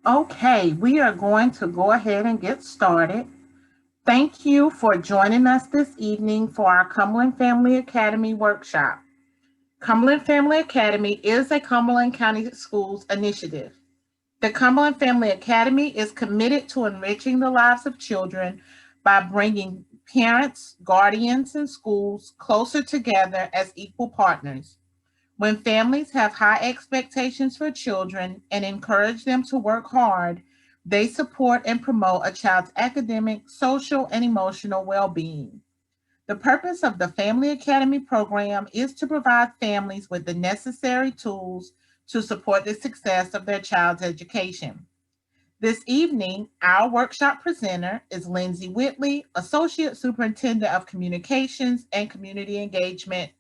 Okay, we are going to go ahead and get started. Thank you for joining us this evening for our Cumberland Family Academy workshop. Cumberland Family Academy is a Cumberland County Schools initiative. The Cumberland Family Academy is committed to enriching the lives of children by bringing parents, guardians, and schools closer together as equal partners. When families have high expectations for children and encourage them to work hard, they support and promote a child's academic, social, and emotional well being. The purpose of the Family Academy program is to provide families with the necessary tools to support the success of their child's education. This evening, our workshop presenter is Lindsay Whitley, Associate Superintendent of Communications and Community Engagement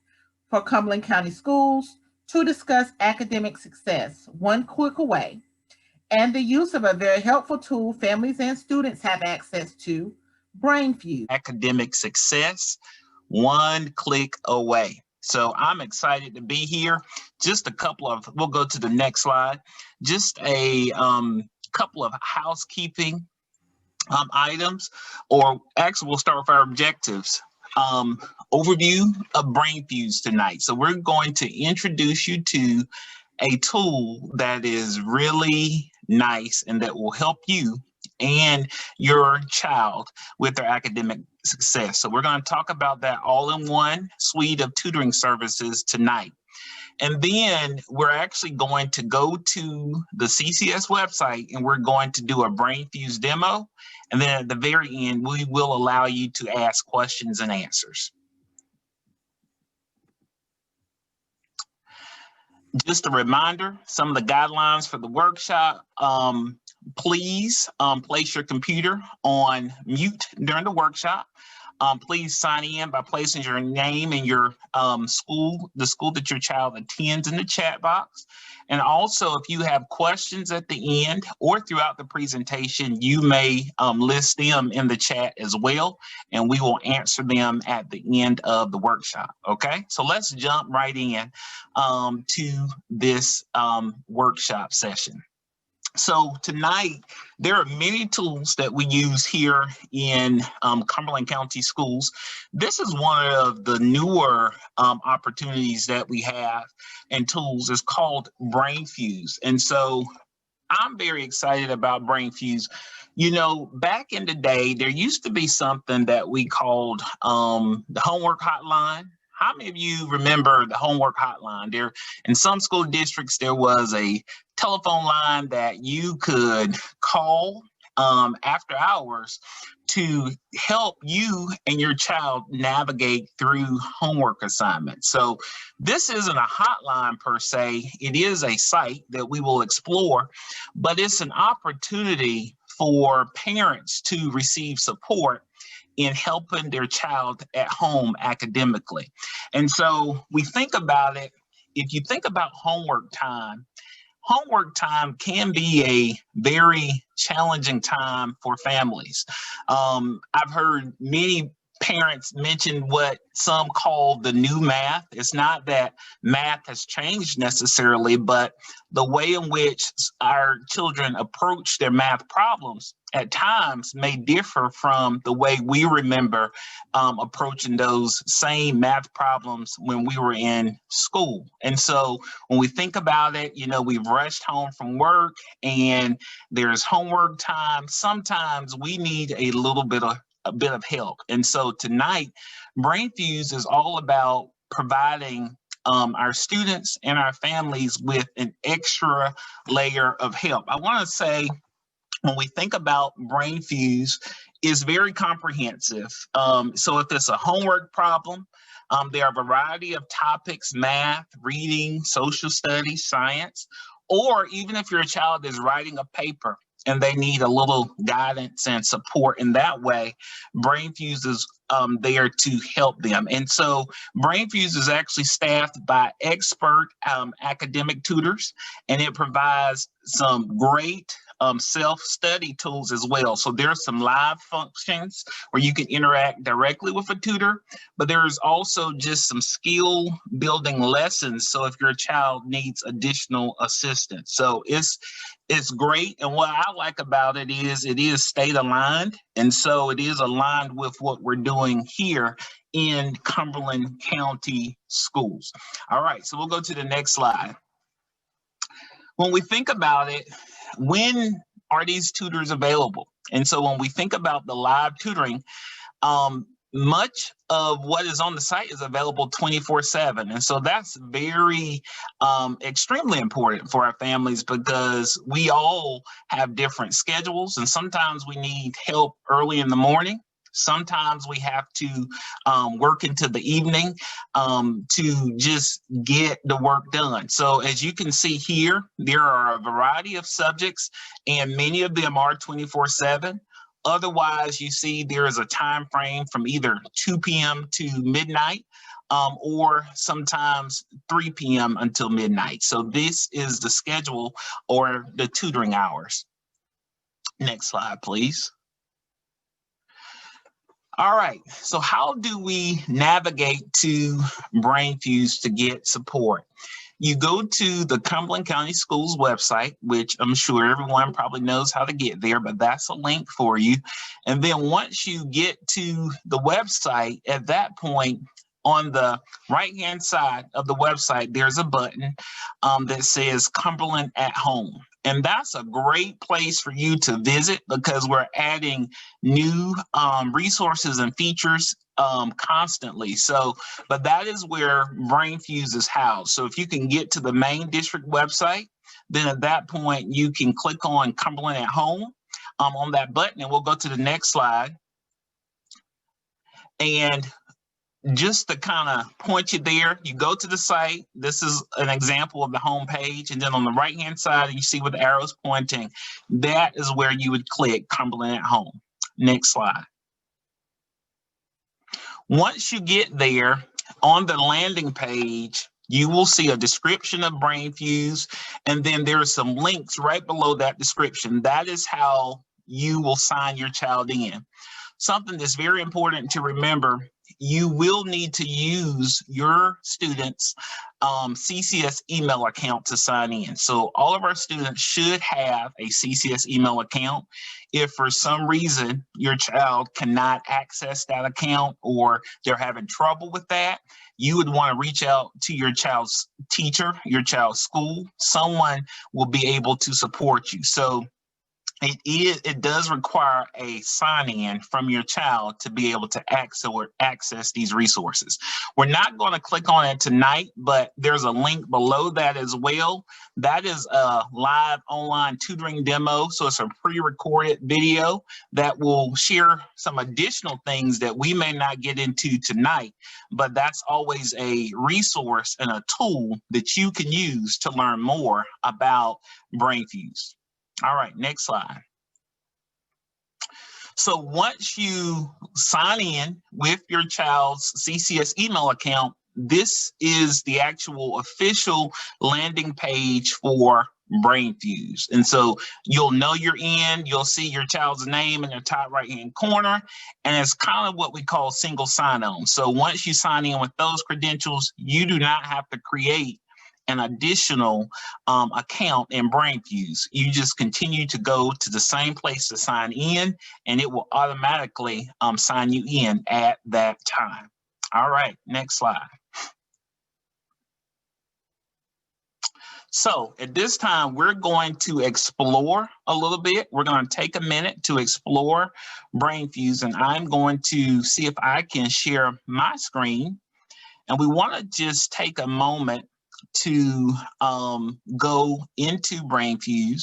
for Cumberland County Schools, to discuss academic success, one click away, and the use of a very helpful tool families and students have access to, BrainFuse. Academic success, one click away. So I'm excited to be here. We'll go to the next slide. Just a couple of housekeeping items, or actually we'll start with our objectives. Overview of BrainFuse tonight. So we're going to introduce you to a tool that is really nice and that will help you and your child with their academic success. So we're going to talk about that all-in-one suite of tutoring services tonight. And then we're actually going to go to the CCS website and we're going to do a BrainFuse demo. And then at the very end, we will allow you to ask questions and answers. Just a reminder, some of the guidelines for the workshop. Please place your computer on mute during the workshop. Please sign in by placing your name and your the school that your child attends in the chat box. And also, if you have questions at the end or throughout the presentation, you may list them in the chat as well, and we will answer them at the end of the workshop. Okay, so let's jump right in to this workshop session. So tonight, there are many tools that we use here in Cumberland County Schools. This is one of the newer opportunities that we have and tools. Is called BrainFuse. And so I'm very excited about BrainFuse. You know, back in the day, there used to be something that we called the homework hotline. How many of you remember the homework hotline? There, in some school districts, there was a telephone line that you could call after hours to help you and your child navigate through homework assignments. So this isn't a hotline per se. It is a site that we will explore, but it's an opportunity for parents to receive support in helping their child at home academically. And so we think about it, if you think about homework time can be a very challenging time for families. I've heard many parents mention what some call the new math. It's not that math has changed necessarily, but the way in which our children approach their math problems at times may differ from the way we remember approaching those same math problems when we were in school. And so when we think about it, you know, we've rushed home from work and there's homework time. Sometimes we need a bit of help. And so tonight, BrainFuse is all about providing our students and our families with an extra layer of help. I want to say, when we think about BrainFuse, is very comprehensive. So if it's a homework problem, there are a variety of topics: math, reading, social studies, science, or even if your child is writing a paper and they need a little guidance and support in that way, BrainFuse is there to help them. And so BrainFuse is actually staffed by expert academic tutors, and it provides some great self-study tools as well. So there's some live functions where you can interact directly with a tutor, but there's also just some skill building lessons. So if your child needs additional assistance, so it's great. And what I like about it is state aligned. And so it is aligned with what we're doing here in Cumberland County Schools. All right, so we'll go to the next slide. When we think about it, when are these tutors available? And so when we think about the live tutoring, much of what is on the site is available 24/7. And so that's very extremely important for our families, because we all have different schedules, and sometimes we need help early in the morning. Sometimes we have to work into the evening to just get the work done. So as you can see here, there are a variety of subjects, and many of them are 24/7. Otherwise, you see there is a time frame from either 2 p.m. to midnight, or sometimes 3 p.m. until midnight. So this is the schedule or the tutoring hours. Next slide, please. All right, so how do we navigate to BrainFuse to get support? You go to the Cumberland County Schools website, which I'm sure everyone probably knows how to get there, but that's a link for you. And then once you get to the website, at that point, on the right-hand side of the website, there's a button that says Cumberland at Home. And that's a great place for you to visit, because we're adding new resources and features constantly. So, but that is where BrainFuse is housed. So if you can get to the main district website, then at that point you can click on Cumberland at Home on that button, and we'll go to the next slide. And just to kind of point you there, you go to the site. This is an example of the home page. And then on the right-hand side, you see with the arrows pointing, that is where you would click Cumberland at Home. Next slide. Once you get there, on the landing page, you will see a description of BrainFuse, and then there are some links right below that description. That is how you will sign your child in. Something that's very important to remember, you will need to use your students' CCS email account to sign in. So all of our students should have a CCS email account. If for some reason your child cannot access that account, or they're having trouble with that, you would want to reach out to your child's teacher, your child's school. Someone will be able to support you. So it does require a sign-in from your child to be able to access these resources. We're not going to click on it tonight, but there's a link below that as well. That is a live online tutoring demo. So it's a pre-recorded video that will share some additional things that we may not get into tonight, but that's always a resource and a tool that you can use to learn more about BrainFuse. All right, next slide. So once you sign in with your child's CCS email account, this is the actual official landing page for BrainFuse. And so you'll know you're in, you'll see your child's name in the top right-hand corner, and it's kind of what we call single sign-on. So once you sign in with those credentials, you do not have to create an additional account in BrainFuse. You just continue to go to the same place to sign in, and it will automatically sign you in at that time. All right, next slide. So at this time, we're going to explore a little bit. We're going to take a minute to explore BrainFuse, and I'm going to see if I can share my screen. And we want to just take a moment to go into BrainFuse.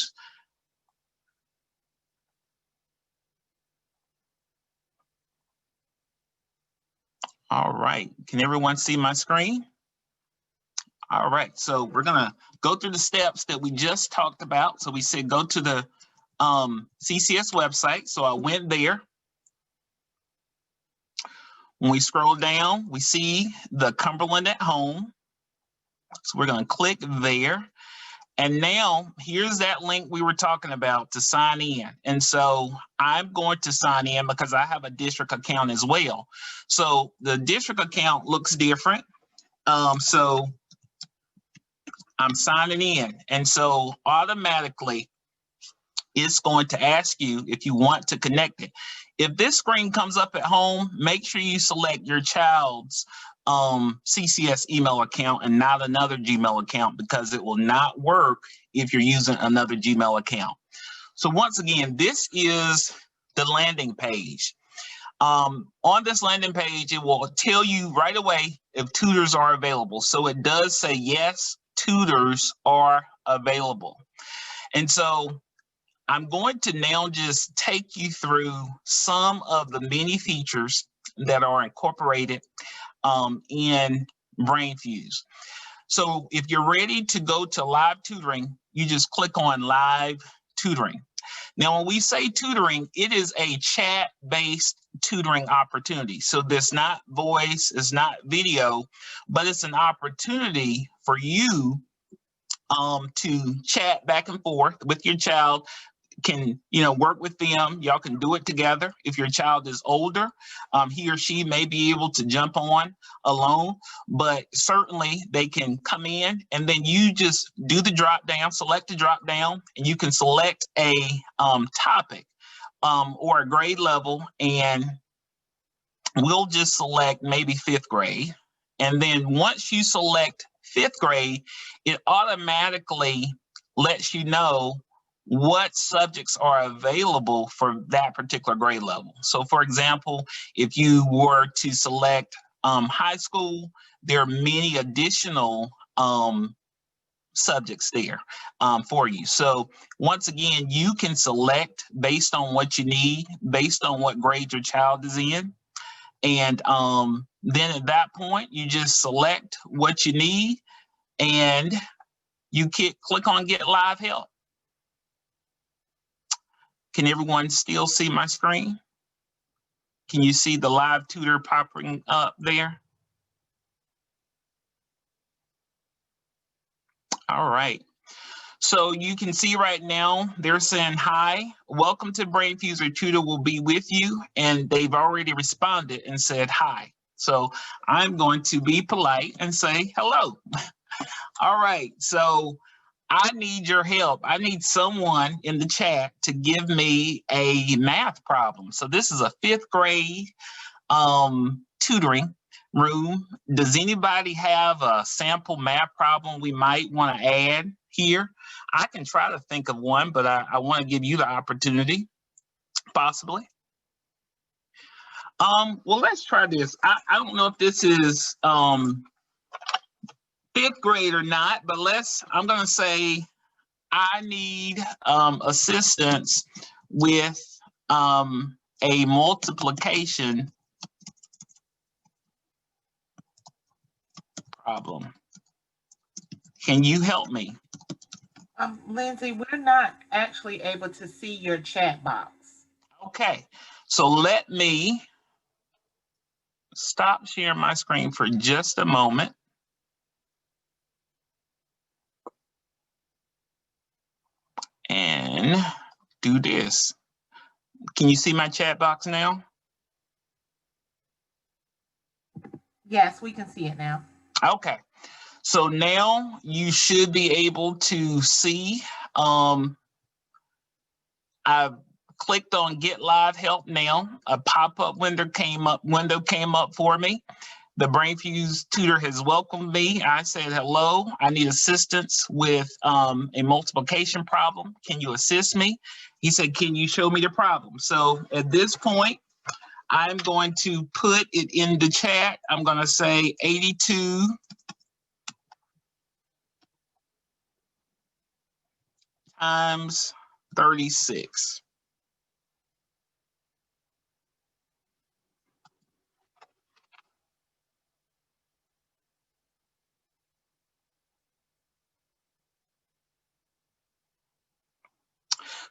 All right, can everyone see my screen? All right, so we're gonna go through the steps that we just talked about. So we said go to the CCS website. So I went there. When we scroll down, we see the Cumberland at Home. So we're going to click there. And now here's that link we were talking about to sign in. And so I'm going to sign in because I have a district account as well. So the district account looks different. So I'm signing in. And so automatically it's going to ask you if you want to connect it. If this screen comes up at home, make sure you select your child's CCS email account and not another Gmail account, because it will not work if you're using another Gmail account. So once again, this is the landing page. On this landing page, it will tell you right away if tutors are available. So it does say, yes, tutors are available. And so I'm going to now just take you through some of the many features that are incorporated in BrainFuse. So if you're ready to go to live tutoring, you just click on live tutoring. Now, when we say tutoring, it is a chat-based tutoring opportunity. So this not voice, it's not video, but it's an opportunity for you to chat back and forth with your child. Can work with them. Y'all can do it together. If your child is older, he or she may be able to jump on alone, but certainly they can come in, and then you just do the drop down, select the drop down, and you can select a topic or a grade level, and we'll just select maybe 5th grade. And then once you select 5th grade, it automatically lets you know what subjects are available for that particular grade level. So for example, if you were to select high school, there are many additional subjects there for you. So once again, you can select based on what you need, based on what grade your child is in. And then at that point, you just select what you need and you click on Get Live Help. Can everyone still see my screen? Can you see the live tutor popping up there? All right. So you can see right now, they're saying, hi, welcome to BrainFuse. Our tutor will be with you. And they've already responded and said, hi. So I'm going to be polite and say, hello. All right. So I need your help. I need someone in the chat to give me a math problem. So this is a 5th grade tutoring room. Does anybody have a sample math problem we might want to add here? I can try to think of one, but I want to give you the opportunity, possibly. Well, let's try this. I don't know if this is 5th grade or not, but I'm going to say I need assistance with a multiplication problem. Can you help me? Lindsay, we're not actually able to see your chat box. Okay, so let me stop sharing my screen for just a moment. And do this. Can you see my chat box now? Yes, we can see it now. Okay, so now you should be able to see. I've clicked on Get Live Help now. A pop-up window came up for me. The BrainFuse tutor has welcomed me. I said, hello, I need assistance with a multiplication problem. Can you assist me? He said, can you show me the problem? So at this point, I'm going to put it in the chat. I'm going to say 82 times 36.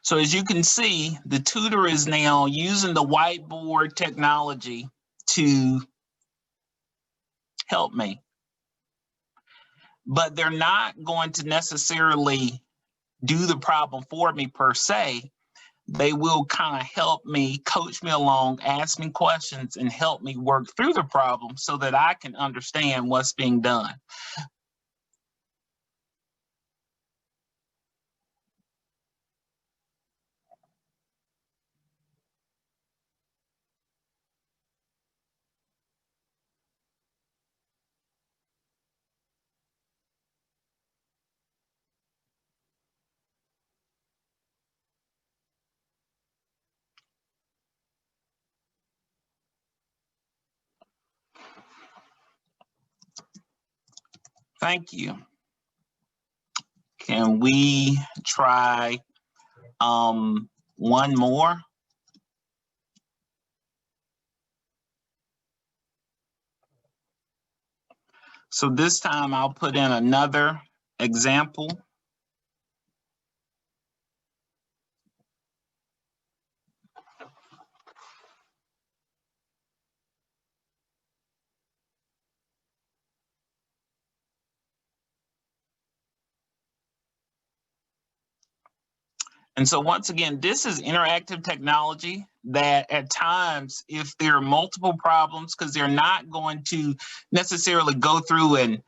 So as you can see, the tutor is now using the whiteboard technology to help me. but they're not going to necessarily do the problem for me per se. They will kind of help me, coach me along, ask me questions, and help me work through the problem so that I can understand what's being done. Thank you. Can we try one more? So this time I'll put in another example. And so once again, this is interactive technology that at times, if there are multiple problems, because they're not going to necessarily go through and,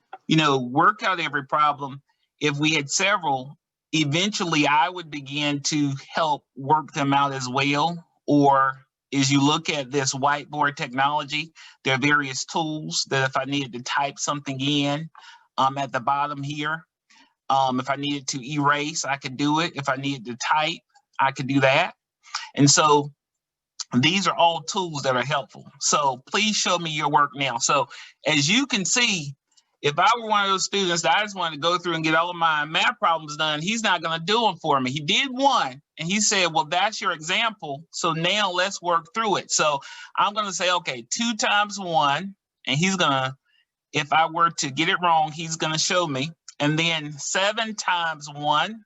work out every problem. If we had several, eventually I would begin to help work them out as well. Or as you look at this whiteboard technology, there are various tools that if I needed to type something in at the bottom here, if I needed to erase, I could do it. If I needed to type, I could do that. And so these are all tools that are helpful. So please show me your work now. So as you can see, if I were one of those students that I just wanted to go through and get all of my math problems done, he's not going to do them for me. He did one and he said, well, that's your example. So now let's work through it. So I'm going to say, okay, 2 times 1. And he's going to, if I were to get it wrong, he's going to show me. And then 7 times 1.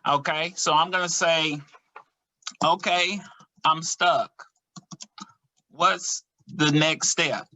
Okay, so I'm going to say, okay, I'm stuck. What's the next step?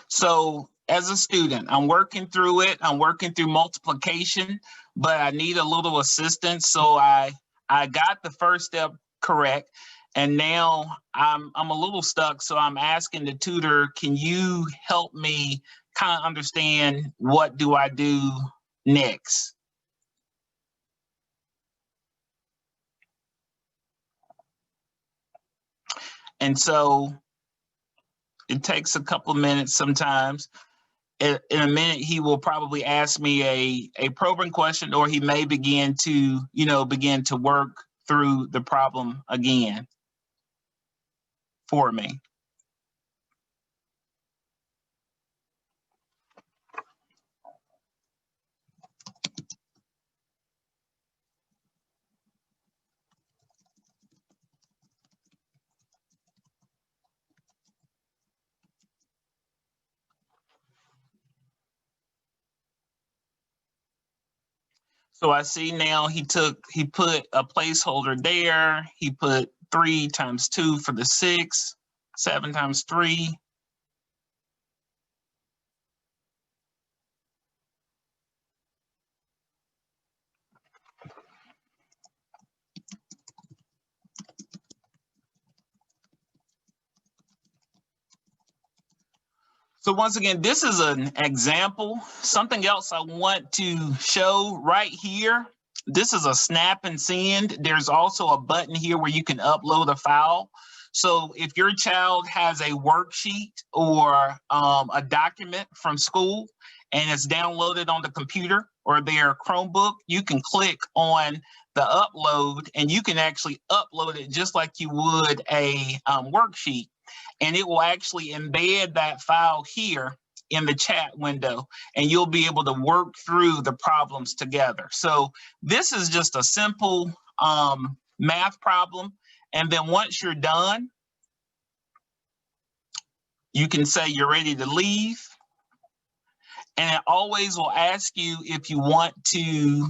So as a student, I'm working through it. I'm working through multiplication, but I need a little assistance. So I got the first step correct. And now I'm a little stuck. So I'm asking the tutor, can you help me kind of understand what do I do next? And so it takes a couple of minutes sometimes. In a minute, he will probably ask me a probing question, or he may begin to, begin to work through the problem again for me. So I see now he put a placeholder there. He put 3 times 2 for the 6, 7 times 3. So once again, this is an example. Something else I want to show right here. This is a snap and send. There's also a button here where you can upload a file. So if your child has a worksheet or a document from school and it's downloaded on the computer or their Chromebook, you can click on the upload and you can actually upload it just like you would a worksheet. And it will actually embed that file here in the chat window, and you'll be able to work through the problems together. So this is just a simple math problem. And then once you're done, you can say you're ready to leave. And it always will ask you if you want to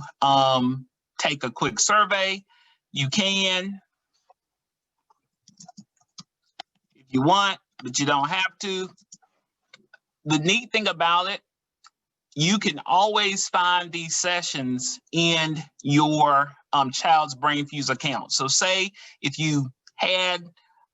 take a quick survey. You can, if you want, but you don't have to. The neat thing about it, you can always find these sessions in your child's BrainFuse account. So say if you had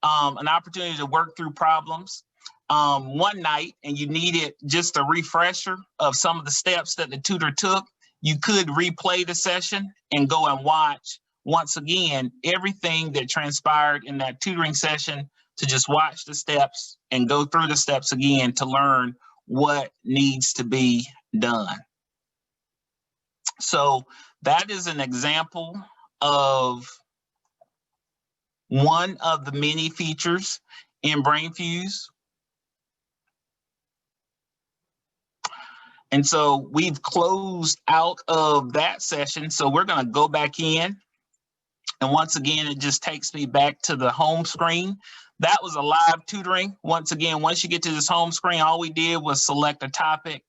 an opportunity to work through problems one night and you needed just a refresher of some of the steps that the tutor took, you could replay the session and go and watch once again everything that transpired in that tutoring session, to just watch the steps and go through the steps again to learn what needs to be done. So that is an example of one of the many features in BrainFuse. And so we've closed out of that session. So we're going to go back in. And once again, it just takes me back to the home screen. That was a live tutoring. Once again, once you get to this home screen, all we did was select a topic,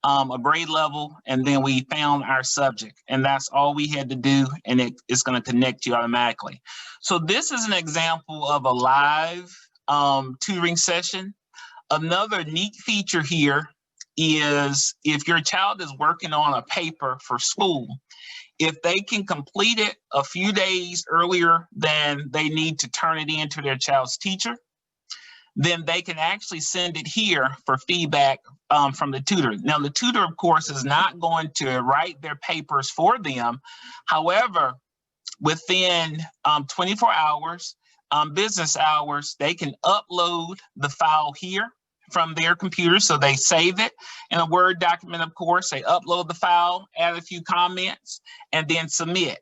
a grade level, and then we found our subject. And that's all we had to do, and it's going to connect you automatically. So this is an example of a live tutoring session. Another neat feature here is if your child is working on a paper for school, if they can complete it a few days earlier than they need to turn it in to their child's teacher, then they can actually send it here for feedback from the tutor. Now, the tutor, of course, is not going to write their papers for them. However, within 24 hours, business hours, they can upload the file here from their computer. So they save it in a Word document, of course, they upload the file, add a few comments, and then submit.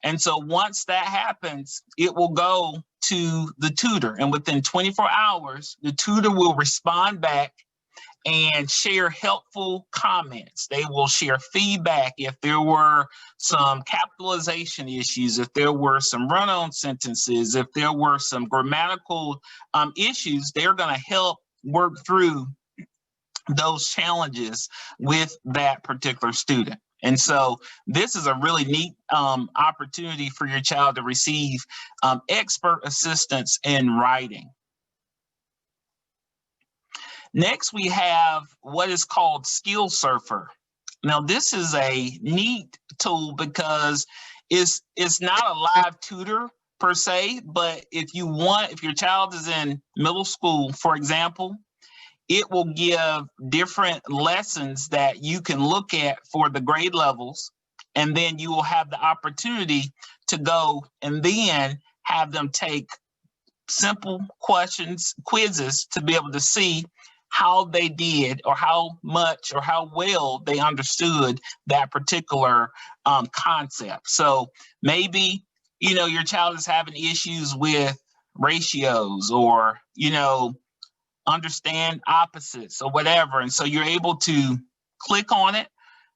And so once that happens, it will go to the tutor. And within 24 hours, the tutor will respond back and share helpful comments. They will share feedback if there were some capitalization issues, if there were some run-on sentences, if there were some grammatical issues, they're going to help work through those challenges with that particular student. And so this is a really neat opportunity for your child to receive expert assistance in writing. Next, we have what is called Skill Surfer. Now, this is a neat tool because it's not a live tutor per se, but if your child is in middle school, for example, it will give different lessons that you can look at for the grade levels, and then you will have the opportunity to go and then have them take simple quizzes to be able to see how they did or how much or how well they understood that particular concept. So maybe, your child is having issues with ratios or, understand opposites or whatever. And so you're able to click on it.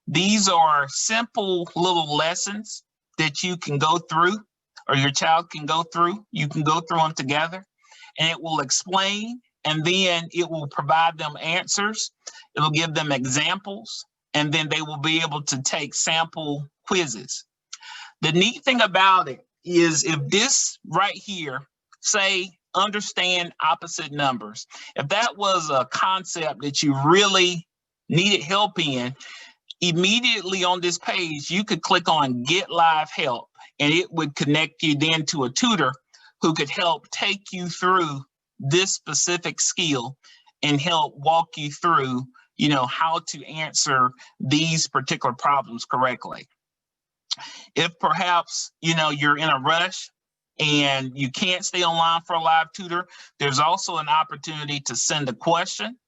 These are simple little lessons that you can go through or your child can go through. You can go through them together and it will explain, and then it will provide them answers. It'll give them examples, and then they will be able to take sample quizzes. The neat thing about it is if this right here, say, understand opposite numbers, if that was a concept that you really needed help in, immediately on this page, you could click on Get Live Help, and it would connect you then to a tutor who could help take you through this specific skill and help walk you through, how to answer these particular problems correctly. If perhaps, you're in a rush and you can't stay online for a live tutor, there's also an opportunity to send a question.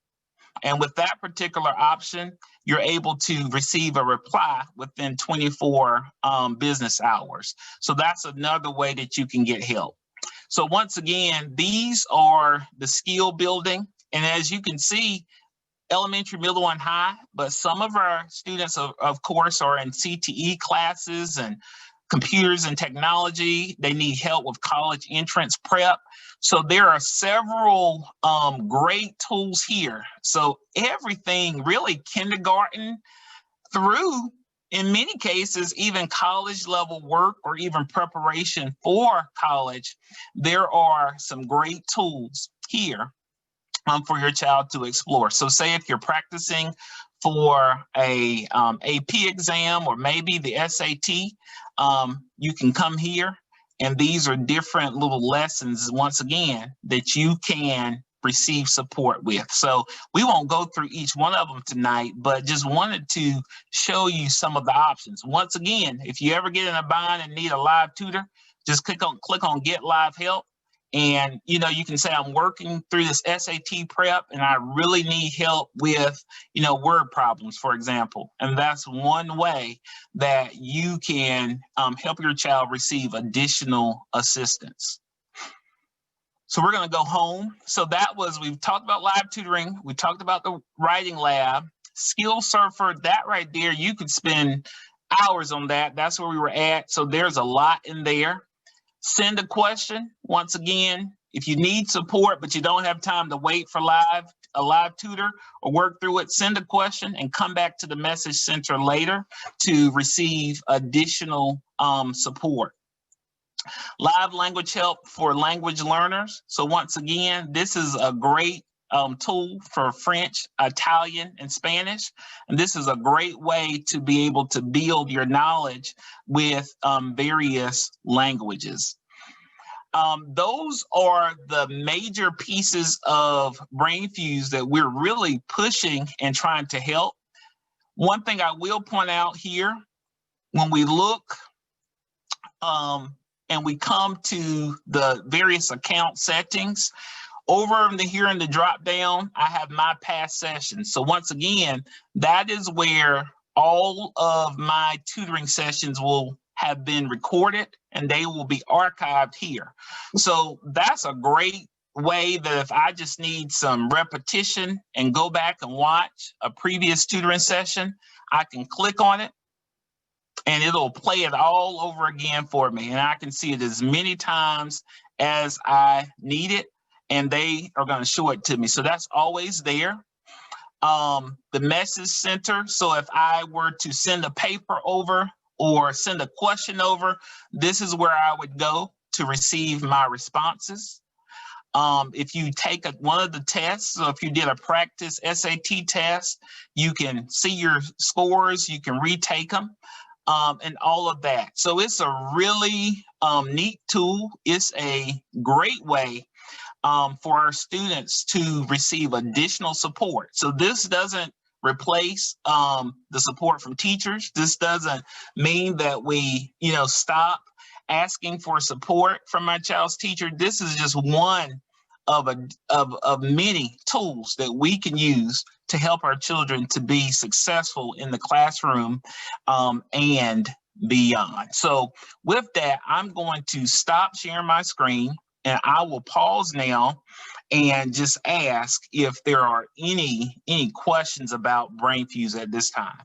And with that particular option, you're able to receive a reply within 24 business hours. So that's another way that you can get help. So once again, these are the skill building. And as you can see, elementary, middle, and high, but some of our students, of course, are in CTE classes and computers and technology. They need help with college entrance prep. So there are several great tools here. So everything really kindergarten through, in many cases, even college level work or even preparation for college, there are some great tools here for your child to explore. So say if you're practicing for a AP exam or maybe the SAT, you can come here, and these are different little lessons, once again, that you can receive support with. So we won't go through each one of them tonight, but just wanted to show you some of the options. Once again, if you ever get in a bind and need a live tutor, just click on Get Live Help. And, you know, you can say, I'm working through this SAT prep and I really need help with, you know, word problems, for example. And that's one way that you can help your child receive additional assistance. So we're going to go home. So that was, we've talked about live tutoring. We talked about the writing lab. Skill Surfer, that right there, you could spend hours on that. That's where we were at. So there's a lot in there. Send a question. Once again, if you need support, but you don't have time to wait for a live tutor or work through it, send a question and come back to the message center later to receive additional support. Live language help for language learners. So once again, this is a great tool for French, Italian, and Spanish. And this is a great way to be able to build your knowledge with various languages. Those are the major pieces of BrainFuse that we're really pushing and trying to help. One thing I will point out here, when we look and we come to the various account settings, over here in the drop down, I have my past sessions. So once again, that is where all of my tutoring sessions will have been recorded and they will be archived here. So that's a great way that if I just need some repetition and go back and watch a previous tutoring session, I can click on it and it'll play it all over again for me. And I can see it as many times as I need it, and they are going to show it to me. So that's always there. The message center. So if I were to send a paper over or send a question over, this is where I would go to receive my responses. If you take one of the tests, so if you did a practice SAT test, you can see your scores, you can retake them, and all of that. So it's a really neat tool. It's a great way for our students to receive additional support. So this doesn't replace the support from teachers. This doesn't mean that we, stop asking for support from my child's teacher. This is just one of many tools that we can use to help our children to be successful in the classroom and beyond. So with that, I'm going to stop sharing my screen, and I will pause now and just ask if there are any questions about BrainFuse at this time.